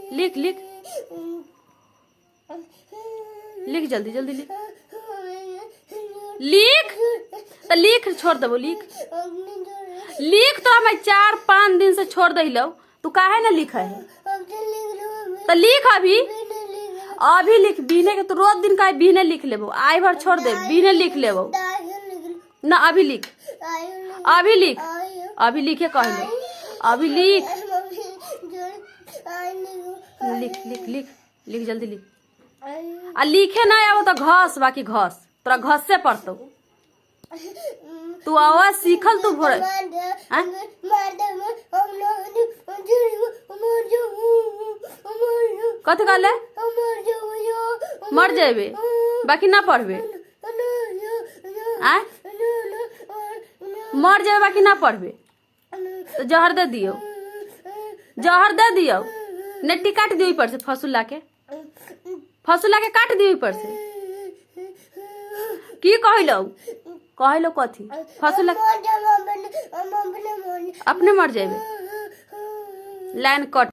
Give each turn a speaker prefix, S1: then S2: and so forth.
S1: लिख लिख लिख, जल्दी जल्दी लिख लिख। तो लिख, छोड़ देबो, लिख लिख। तो हमें 4-5 दिन से छोड़ दे लो, तू काहे ना लिखा है? तो लिख अभी, अभी लिख। बीने के तो रोज दिन का बीने लिख लेबो, आई भर छोड़ दे, बीने लिख लेबो ना। अभी लिख, अभी लिख, अभी लिखे कह लो, अभी लिख लिख लिख लिख लिख, जल्दी लिख। आ लिखे ना आओ तो घस, बाकी घस तोरा घस से पढ़तो। तू आवाज सीखल तू भोर कथी कहले? मर जेबे बाकी ना पढ़बे। मर जेबे बाकी ना पढ़बे तो जहर दे दियो, जहर दे दियो। नेटी काट दियो ऊपर से, फसुल लाके, फसुल लाके काट दियो ऊपर से। की कहलो? कहलो कथी? फसुल अपने मर जेबे। Line cut.